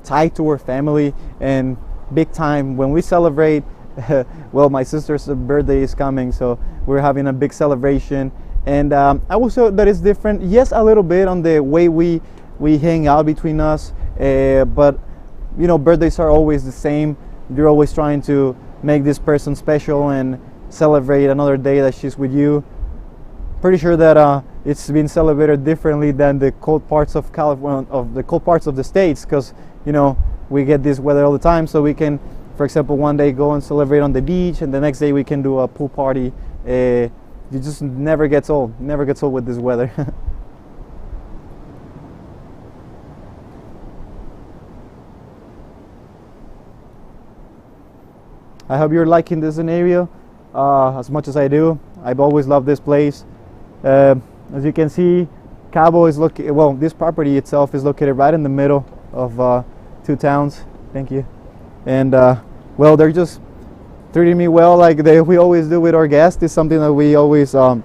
tied to our family, and big time when we celebrate. Well, my sister's birthday is coming, so we're having a big celebration. And I will say that it's different. Yes, a little bit on the way we hang out between us, but you know, birthdays are always the same. You're always trying to make this person special and celebrate another day that she's with you. Pretty sure that it's been celebrated differently than the cold parts of California, of the cold parts of the States, because you know we get this weather all the time. So we can, for example, one day go and celebrate on the beach, and the next day we can do a pool party. It just never gets old. Never gets old with this weather. I hope you're liking this area as much as I do. I've always loved this place. As you can see, Cabo is located, well, this property itself is located right in the middle of two towns. Thank you. And well, they're just treating me well, like we always do with our guests. It's something that we always try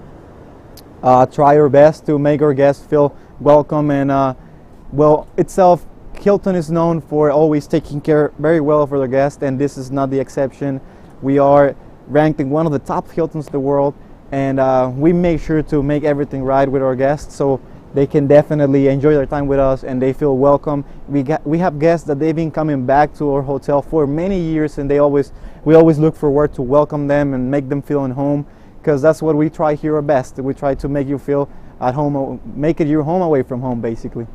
our best to make our guests feel welcome. And well, itself, Hilton is known for always taking care very well of their guests, and this is not the exception. We are ranked in one of the top Hiltons in the world, and we make sure to make everything right with our guests so they can definitely enjoy their time with us and they feel welcome. We have guests that they've been coming back to our hotel for many years, and we always look forward to welcome them and make them feel at home, because that's what we try here our best. We try to make you feel at home, make it your home away from home, basically.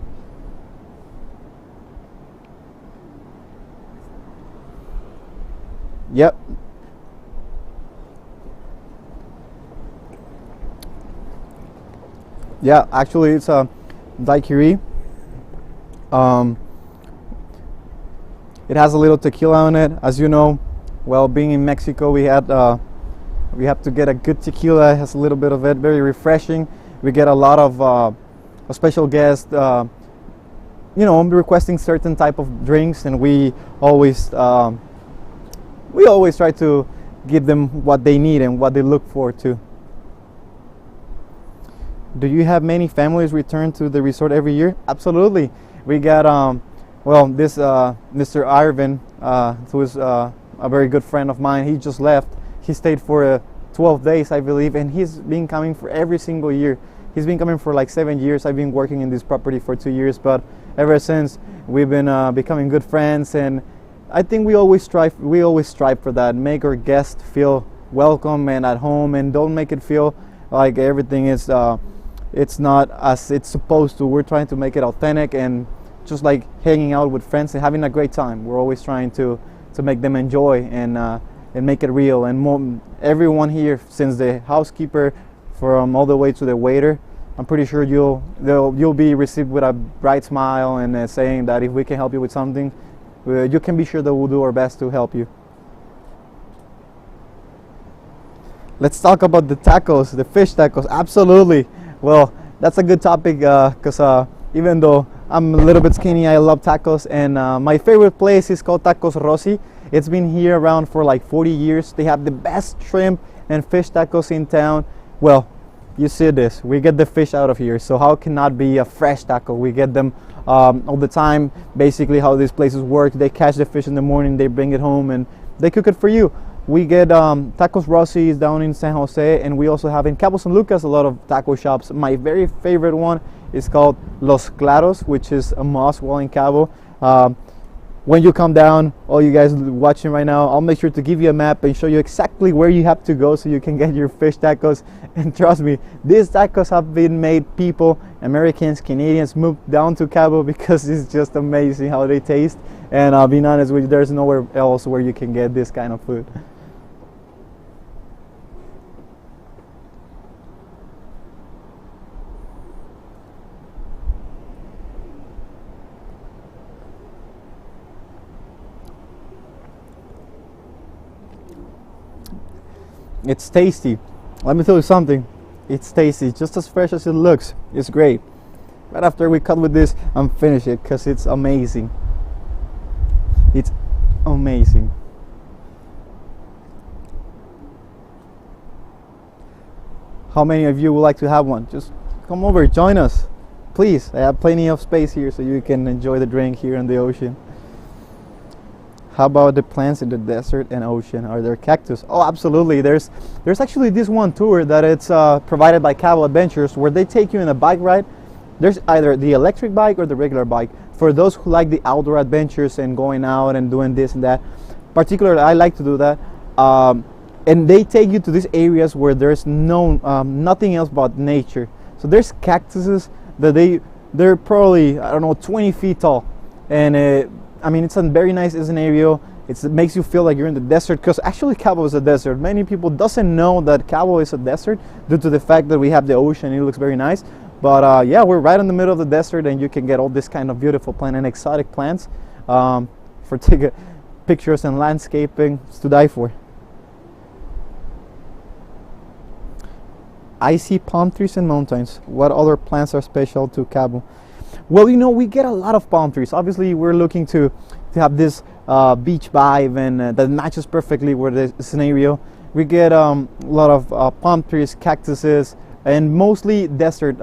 Yep. Yeah, actually it's a daiquiri. It has a little tequila on it. As you know, well, being in Mexico, we have to get a good tequila. It has a little bit of it, very refreshing. We get a lot of special guests, you know, requesting certain type of drinks, and we always try to give them what they need and what they look forward to. Do you have many families return to the resort every year? Absolutely. We got well, this Mr. Irvin, who is a very good friend of mine. He just left. He stayed for 12 days, I believe, and he's been coming for every single year. He's been coming for like 7 years. I've been working in this property for 2 years, but ever since we've been becoming good friends, and I think we always strive for that, make our guests feel welcome and at home, and don't make it feel like everything is it's not as it's supposed to. We're trying to make it authentic and just like hanging out with friends and having a great time. We're always trying to make them enjoy and make it real. And everyone here, since the housekeeper from all the way to the waiter, I'm pretty sure you'll be received with a bright smile and saying that if we can help you with something, you can be sure that we'll do our best to help you. Let's talk about the tacos, the fish tacos. Absolutely. Well, that's a good topic because even though I'm a little bit skinny, I love tacos, and my favorite place is called Tacos Rossi. It's been here around for like 40 years. They have the best shrimp and fish tacos in town. Well, you see this, we get the fish out of here, so how can not be a fresh taco? We get them all the time. Basically how these places work, they catch the fish in the morning, they bring it home, and they cook it for you. We get Tacos Rossi's down in San Jose, and we also have in Cabo San Lucas a lot of taco shops. My very favorite one is called Los Claros, which is a mosque while in Cabo. When you come down, all you guys watching right now, I'll make sure to give you a map and show you exactly where you have to go so you can get your fish tacos. And trust me, these tacos have been made people, Americans, Canadians, moved down to Cabo because it's just amazing how they taste. And I'll be honest with you, there's nowhere else where you can get this kind of food. It's tasty. Let me tell you something. It's tasty, just as fresh as it looks. It's great. Right after we cut with this, I'm finished it because it's amazing. It's amazing. How many of you would like to have one? Just come over, join us. Please, I have plenty of space here so you can enjoy the drink here in the ocean. How about the plants in the desert and ocean? Are there cactus? Oh, absolutely. There's actually this one tour that it's provided by Cabo Adventures where they take you in a bike ride. There's either the electric bike or the regular bike. For those who like the outdoor adventures and going out and doing this and that, particularly I like to do that. And they take you to these areas where there's nothing else but nature. So there's cactuses that they're probably, I don't know, 20 feet tall, and I mean, it's a very nice scenario. It makes you feel like you're in the desert because actually Cabo is a desert. Many people doesn't know that Cabo is a desert due to the fact that we have the ocean. It looks very nice. But yeah, we're right in the middle of the desert, and you can get all this kind of beautiful plant and exotic plants for taking pictures and landscaping. It's to die for. I see palm trees and mountains. What other plants are special to Cabo? Well, you know, we get a lot of palm trees. Obviously, we're looking to have this beach vibe, and that matches perfectly with the scenario. We get a lot of palm trees, cactuses, and mostly desert,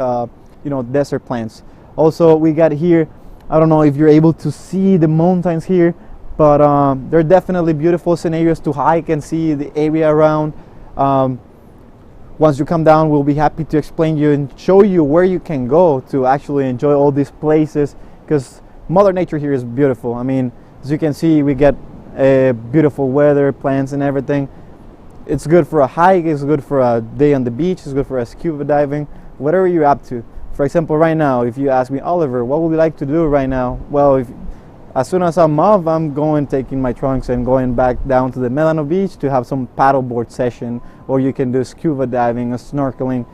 desert plants. Also, we got here, I don't know if you're able to see the mountains here, but they're definitely beautiful scenarios to hike and see the area around. Once you come down, we'll be happy to explain you and show you where you can go to actually enjoy all these places, because Mother Nature here is beautiful. I mean, as you can see, we get beautiful weather, plants and everything. It's good for a hike, it's good for a day on the beach, it's good for a scuba diving, whatever you're up to. For example, right now, if you ask me, Oliver, what would you like to do right now? Well, as soon as I'm off, I'm taking my trunks and going back down to the Madonna Beach to have some paddleboard session, or you can do scuba diving or snorkeling.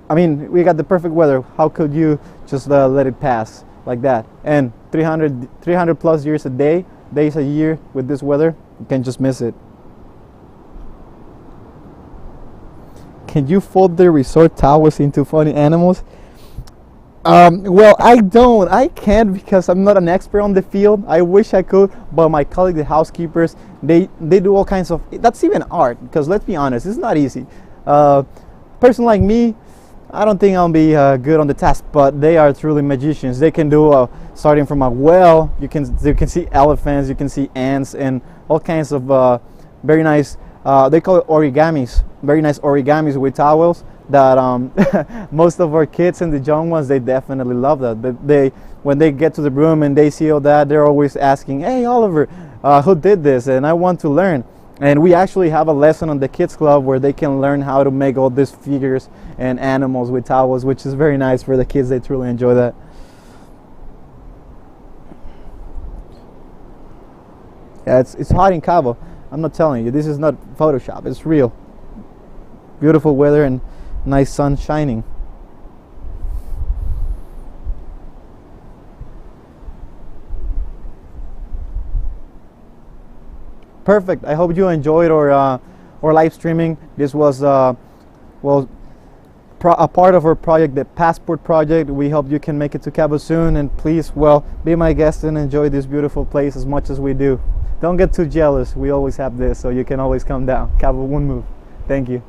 I mean, we got the perfect weather. How could you just let it pass like that? And 300 plus days a year with this weather, you can just miss it. Can you fold the resort towels into funny animals? Well, I can't because I'm not an expert on the field. I wish I could, but my colleagues, the housekeepers, they do all kinds of, that's even art, because let's be honest, it's not easy. Person like me, I don't think I'll be good on the task, but they are truly magicians. They can do starting from a well, you can see elephants, you can see ants, and all kinds of very nice, they call it origamis, very nice origamis with towels that most of our kids and the young ones, they definitely love that. But when they get to the room and they see all that, they're always asking, hey Oliver, who did this? And I want to learn. And we actually have a lesson on the kids club where they can learn how to make all these figures and animals with towels, which is very nice for the kids. They truly enjoy that. Yeah, it's hot in Cabo. I'm not telling you, this is not Photoshop, it's real. Beautiful weather and nice sun shining. Perfect. I hope you enjoyed our live streaming. This was a part of our project, the Passport Project. We hope you can make it to Cabo soon, and please, be my guest and enjoy this beautiful place as much as we do. Don't get too jealous. We always have this, so you can always come down. Cabo won't move. Thank you.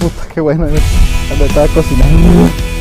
Puta, qué bueno. Me estaba cocinando.